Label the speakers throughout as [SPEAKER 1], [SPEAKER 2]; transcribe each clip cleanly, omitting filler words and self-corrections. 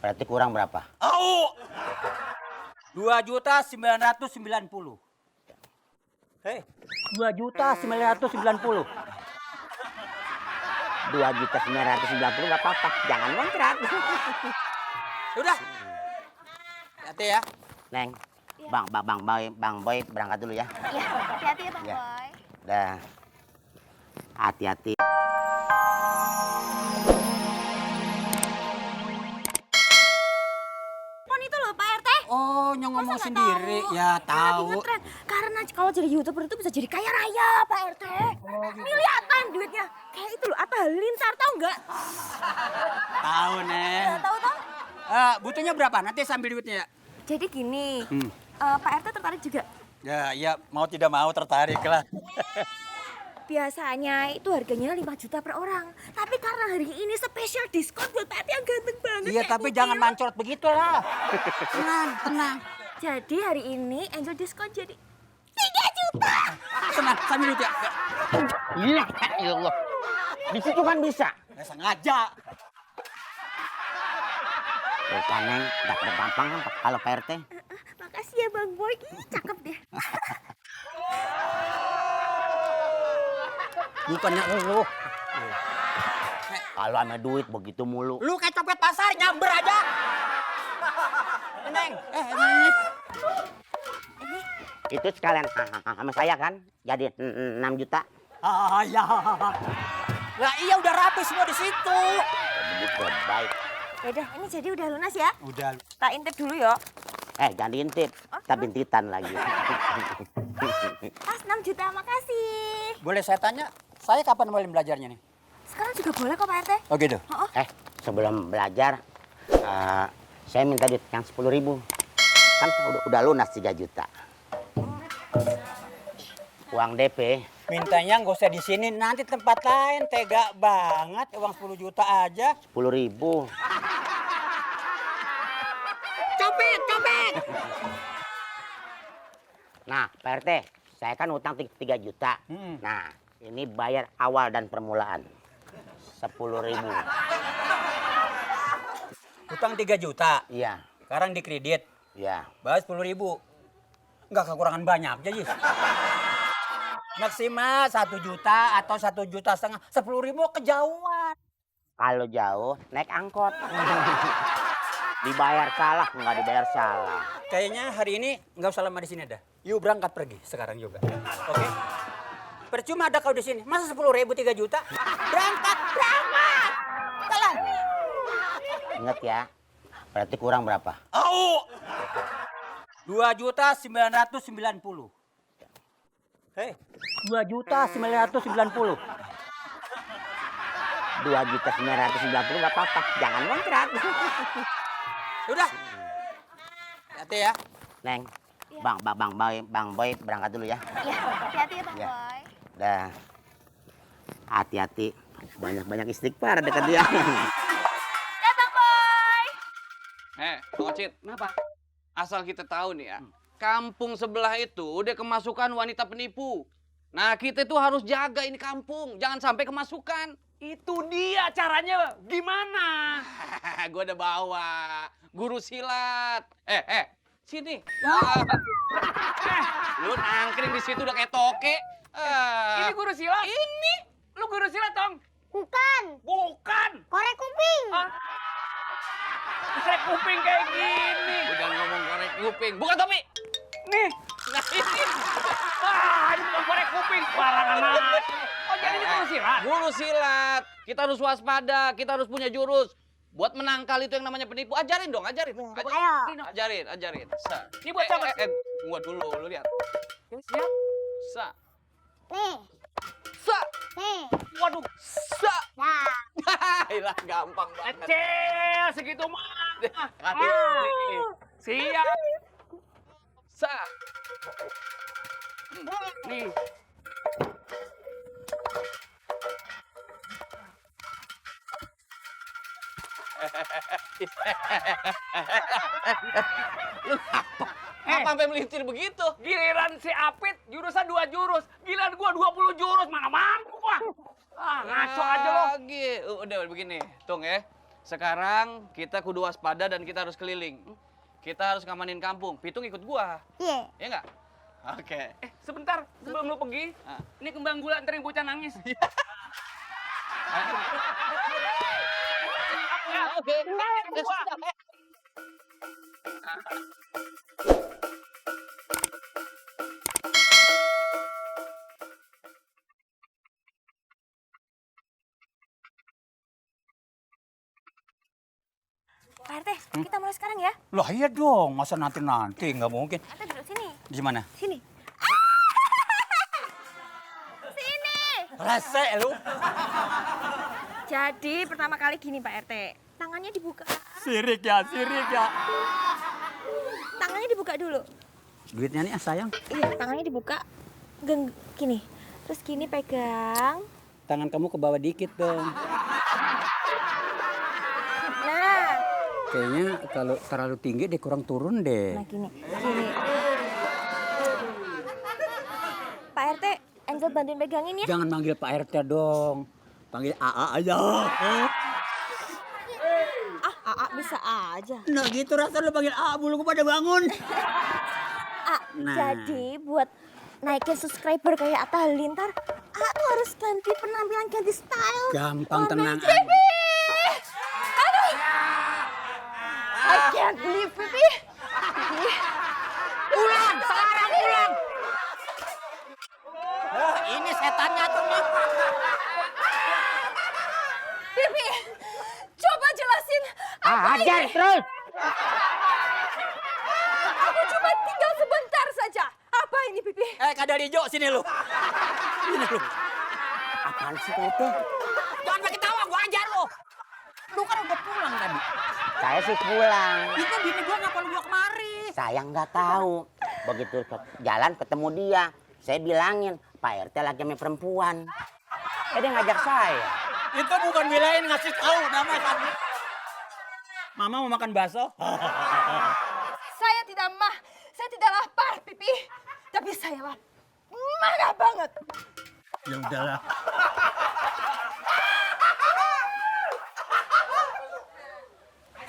[SPEAKER 1] Berarti kurang berapa?
[SPEAKER 2] Au! 2.990.000. Hei, 2.990.000.
[SPEAKER 1] 2.990 nggak apa-apa. Jangan ngontrak.
[SPEAKER 2] Udah. Hati ya.
[SPEAKER 1] Neng,
[SPEAKER 3] Iya.
[SPEAKER 1] Bang Boy berangkat dulu ya.
[SPEAKER 3] Iya, hati-hati ya Bang
[SPEAKER 1] Ya.
[SPEAKER 3] Boy.
[SPEAKER 1] Dah. Hati-hati.
[SPEAKER 3] Pon itu loh Pak RT.
[SPEAKER 2] Oh, nyong ngomong
[SPEAKER 3] Masa nggak
[SPEAKER 2] sendiri.
[SPEAKER 3] tahu?
[SPEAKER 2] Ya
[SPEAKER 3] Lagi
[SPEAKER 2] tahu.
[SPEAKER 3] ngetren. Karena kalau jadi YouTuber itu bisa jadi kaya raya Pak RT. Miliaran duitnya. Kayak itu loh, Atta Halilintar tahu nggak?
[SPEAKER 2] Tahu, Neng.
[SPEAKER 3] Tahu toh?
[SPEAKER 2] Butuhnya berapa? Nanti sambil duitnya ya.
[SPEAKER 3] Jadi gini,
[SPEAKER 2] Hmm.
[SPEAKER 3] Pak RT tertarik juga.
[SPEAKER 2] Ya, mau tidak mau tertarik lah.
[SPEAKER 3] Biasanya itu harganya 5 juta per orang. Tapi karena hari ini spesial diskon buat Pak RT yang ganteng banget.
[SPEAKER 2] Iya,
[SPEAKER 3] kayak
[SPEAKER 2] tapi
[SPEAKER 3] Putih.
[SPEAKER 2] jangan mancorot begitu lah. Tenang.
[SPEAKER 3] Jadi hari ini Angel diskon jadi 3 juta.
[SPEAKER 2] Tenang, sambil duit ya.
[SPEAKER 1] Iya, ya Allah. Di situ kan bisa.
[SPEAKER 2] Nggak sengaja.
[SPEAKER 1] Tuh kan, Neng. Nggak gampang kan kalau Pak RT.
[SPEAKER 3] Makasih ya Bang Boy. Ih, cakep deh.
[SPEAKER 1] Bukannya lu. Kalau sama duit begitu mulu.
[SPEAKER 2] Lu kayak copet pasar, nyamber aja. Neng, Neng.
[SPEAKER 1] Itu sekalian sama saya kan. Jadi 6 juta.
[SPEAKER 2] Ya. Lah iya udah rapi semua di situ.
[SPEAKER 1] Begitu, baik.
[SPEAKER 3] Yaudah, ini jadi udah lunas ya.
[SPEAKER 2] Udah.
[SPEAKER 3] Tak intip dulu ya.
[SPEAKER 1] Jangan diintip. Kita bintitan lagi.
[SPEAKER 3] Pas 6 juta, makasih.
[SPEAKER 2] Boleh saya tanya, saya kapan mulai belajarnya nih?
[SPEAKER 3] Sekarang juga boleh kok Pak RT.
[SPEAKER 2] Oh gitu.
[SPEAKER 1] Sebelum belajar, saya minta duit yang 10.000. Kan udah lunas 3 juta. Uang DP.
[SPEAKER 2] Mintanya nggak usah di sini, nanti tempat lain. Tega banget, uang 10 juta aja.
[SPEAKER 1] 10.000.
[SPEAKER 2] Copet.
[SPEAKER 1] Nah, Pak RT, saya kan utang 3 juta. Nah, ini bayar awal dan permulaan. 10.000.
[SPEAKER 2] Utang 3 juta,
[SPEAKER 1] Iya,
[SPEAKER 2] sekarang dikredit.
[SPEAKER 1] iya.
[SPEAKER 2] Bayar 10.000. Nggak kekurangan banyak aja, Jis. Maksimal 1 juta atau 1,5 juta. 10.000 kejauhan.
[SPEAKER 1] Kalau jauh, naik angkot. Dibayar salah, nggak dibayar salah.
[SPEAKER 2] Kayaknya hari ini nggak usah lama di sini dah. Yuk berangkat pergi sekarang juga. Oke? Percuma ada kau di sini. Masa 10.000 3 juta? Berangkat. Jalan.
[SPEAKER 1] Ingat ya, berarti kurang berapa?
[SPEAKER 2] Au! 2.990.000. Hei, 2.990.000.
[SPEAKER 1] 2.990 nggak apa-apa. Jangan ngontrak.
[SPEAKER 2] Udah. Hati ya.
[SPEAKER 1] Neng, Bang Boy berangkat dulu ya.
[SPEAKER 3] Iya, hati-hati ya Bang
[SPEAKER 1] Iya.
[SPEAKER 3] Boy.
[SPEAKER 1] Dah. Hati-hati. Banyak istighfar dekat dia.
[SPEAKER 3] Ya Bang Boy.
[SPEAKER 4] Bang Ocit, kenapa? Asal kita tahu nih ya, kampung sebelah itu udah kemasukan wanita penipu. Nah, kita tuh harus jaga ini kampung, jangan sampai kemasukan.
[SPEAKER 5] Itu dia caranya gimana?
[SPEAKER 4] Gue udah bawa guru silat. Sini. Lu nangkring di situ udah kayak toke.
[SPEAKER 5] Ini guru silat?
[SPEAKER 4] Ini.
[SPEAKER 5] Lu guru silat dong?
[SPEAKER 3] Bukan,
[SPEAKER 5] Bukan.
[SPEAKER 3] korek kuping.
[SPEAKER 5] Korek kuping kayak gini.
[SPEAKER 4] Udah ngomong korek kuping. Bukan topi.
[SPEAKER 5] Nih.
[SPEAKER 4] Nah, ini.
[SPEAKER 5] Ini bukan korek kuping. Barangan amat. Oh, jadi ini guru silat?
[SPEAKER 4] Guru silat. Kita harus waspada, kita harus punya jurus. Buat menangkal itu yang namanya penipu. Ajarin dong, ajarin. Ajarin. Sa.
[SPEAKER 5] Ini buat siapa?
[SPEAKER 4] Gua dulu, lu lihat.
[SPEAKER 5] Siap.
[SPEAKER 4] Sa.
[SPEAKER 3] Nih,
[SPEAKER 4] Sa.
[SPEAKER 3] nih.
[SPEAKER 4] Waduh. Sa.
[SPEAKER 3] Nah,
[SPEAKER 4] Hilah, gampang banget.
[SPEAKER 5] Kecil segitu mah.
[SPEAKER 4] Hati.
[SPEAKER 5] Siap.
[SPEAKER 4] Sa.
[SPEAKER 5] Nih.
[SPEAKER 4] Lu apa sampai melintir begitu?
[SPEAKER 5] Giliran si Apit jurusan 2 jurus. Giliran gua 20 jurus. Mana mampu gua. Ngaco aja lo.
[SPEAKER 4] Lagi. Udah begini, Tung ya. Sekarang kita kudu waspada dan kita harus keliling. Kita harus ngamanin kampung. Pitung ikut gua.
[SPEAKER 3] Iya.
[SPEAKER 4] Ya nggak? Oke.
[SPEAKER 5] Sebentar, sebelum lu pergi, ini kembang gula anterin bocah nangis.
[SPEAKER 4] Oke.
[SPEAKER 3] Pak RT, kita mulai sekarang ya.
[SPEAKER 2] Loh iya dong, masa nanti-nanti nggak mungkin.
[SPEAKER 3] Pak RT duduk sini.
[SPEAKER 2] Di mana?
[SPEAKER 3] Sini. Sini.
[SPEAKER 2] Rese lu.
[SPEAKER 3] Jadi pertama kali gini Pak RT. Tangannya dibuka.
[SPEAKER 2] Sirik ya, sirik ya.
[SPEAKER 3] Tangannya dibuka dulu.
[SPEAKER 2] Duitnya nih sayang.
[SPEAKER 3] Iya, tangannya dibuka. Gini. Terus gini pegang.
[SPEAKER 2] Tangan kamu ke bawah dikit dong.
[SPEAKER 3] Nah.
[SPEAKER 2] Kayaknya kalau terlalu tinggi deh kurang turun deh.
[SPEAKER 3] Nah gini. Pak RT, Angel bantuin pegangin ya.
[SPEAKER 2] Jangan manggil Pak RT dong. Panggil AA aja.
[SPEAKER 3] AA bisa aja.
[SPEAKER 2] Nah gitu rasa lu panggil AA bulu pada bangun. Nah.
[SPEAKER 3] Jadi buat naikin subscriber kayak Atta Halilintar, tuh harus ganti penampilan, ganti style.
[SPEAKER 2] Gampang, tenang aja.
[SPEAKER 3] Pipi! Aduh! I can't believe, Pipi.
[SPEAKER 1] Pulang, sekarang pulang. Ini setannya tuh nih.
[SPEAKER 3] Pipi, coba jelasin.
[SPEAKER 1] Ajar terus.
[SPEAKER 3] Aku cuma tinggal sebentar saja. Apa ini, Pipi?
[SPEAKER 2] Kadal hijau sini lu. Sini lu.
[SPEAKER 1] Apaan sih itu?
[SPEAKER 2] Jangan pakai tawa, gua ajar lu. Lu kan udah pulang tadi.
[SPEAKER 1] Saya sih pulang.
[SPEAKER 2] Itu bini gua ngapa lu bawa kemari?
[SPEAKER 1] Saya nggak tahu. Begitu jalan ketemu dia, saya bilangin, Pak RT lagi sama perempuan. Dia ngajak saya.
[SPEAKER 2] Itu bukan bilain ngasih tahu nama tadi. Mama mau makan bakso?
[SPEAKER 3] Saya tidak saya tidak lapar, Pipi. Tapi saya marah banget.
[SPEAKER 2] Ya udahlah.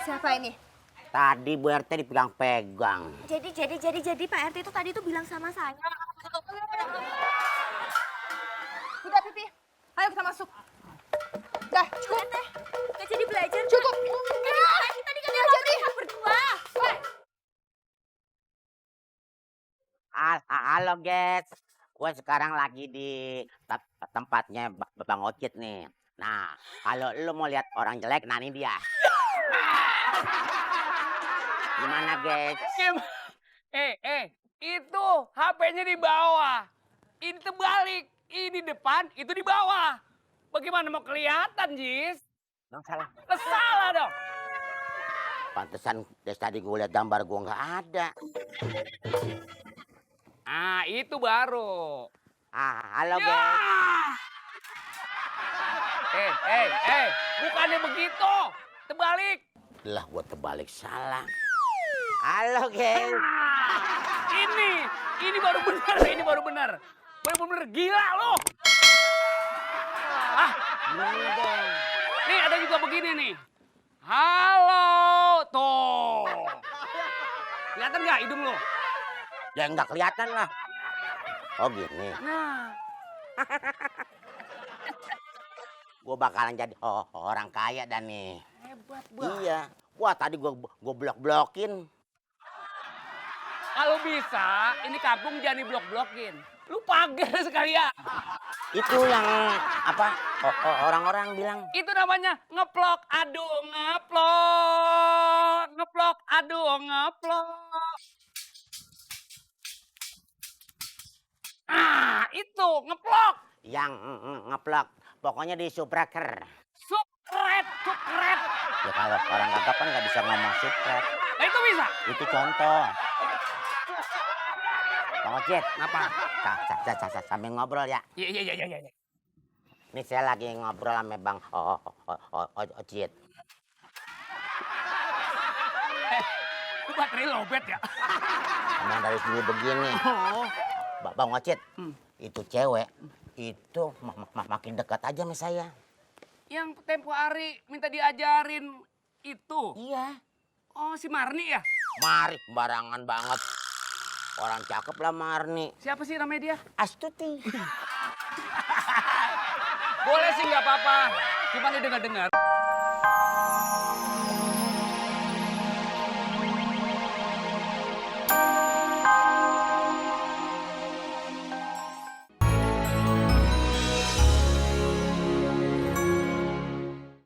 [SPEAKER 3] Siapa ini?
[SPEAKER 1] Tadi Bu RT dipegang-pegang.
[SPEAKER 3] Jadi Pak RT itu tadi tuh bilang sama saya. Udah, Pipi. Ayo kita masuk. Dah, cukup. Nggak jadi belajar. Cukup. Tadi kan dia jadi berdua.
[SPEAKER 1] Halo guys, gue sekarang lagi di tempatnya Bang Ocit nih. Nah, kalau lu mau lihat orang jelek, nah ini dia. Gimana guys?
[SPEAKER 5] Itu HP-nya di bawah. Ini terbalik. Ini depan, itu di bawah. Bagaimana mau kelihatan, Jis?
[SPEAKER 1] Bang salah.
[SPEAKER 5] Salah dong.
[SPEAKER 1] Pantesan dari tadi gue lihat gambar gue nggak ada.
[SPEAKER 5] Itu baru.
[SPEAKER 1] Halo
[SPEAKER 5] Ya!
[SPEAKER 1] guys.
[SPEAKER 5] Bukannya begitu. Terbalik.
[SPEAKER 1] Lah gue terbalik salah. Halo guys.
[SPEAKER 5] Ini baru benar. Benar-benar gila loh.
[SPEAKER 1] Gimana dong?
[SPEAKER 5] Nih ada juga begini nih. Halo, tuh. Kelihatan nggak hidung lo?
[SPEAKER 1] Ya nggak kelihatan lah. Oh gini.
[SPEAKER 5] Nah,
[SPEAKER 1] Gue bakalan jadi orang kaya dan nih.
[SPEAKER 5] hebat
[SPEAKER 1] Iya. Wah tadi gue blok-blokin.
[SPEAKER 5] Kalau bisa, ini kampung jangan diblok-blokin. Lu pagar sekali ya.
[SPEAKER 1] Itu yang apa orang-orang bilang.
[SPEAKER 5] Itu namanya ngeplok, aduh ngeplok. Ngeplok, aduh ngeplok. Itu ngeplok.
[SPEAKER 1] Yang ngeplak. Pokoknya di subscriber.
[SPEAKER 5] Subscribe.
[SPEAKER 1] Ya kalau orang kagak kan nggak bisa ngomong subscribe.
[SPEAKER 5] Nah itu bisa.
[SPEAKER 1] Itu contoh. Bang Ocit,
[SPEAKER 5] Kenapa?
[SPEAKER 1] sambil ngobrol ya.
[SPEAKER 5] Iya.
[SPEAKER 1] Ini saya lagi ngobrol sama Bang Ocit.
[SPEAKER 5] Lu baterai lobet ya?
[SPEAKER 1] Emang dari dulu begini. Bang Ocit, itu cewek itu makin dekat aja sama saya.
[SPEAKER 5] Yang tempo hari minta diajarin itu.
[SPEAKER 1] Iya.
[SPEAKER 5] Oh, si Marni ya?
[SPEAKER 1] Mari, barangan banget. Orang cakep lah Marni.
[SPEAKER 5] Siapa sih namanya dia?
[SPEAKER 1] Astuti.
[SPEAKER 5] Boleh sih nggak apa-apa. Cuma nih dengar-dengar.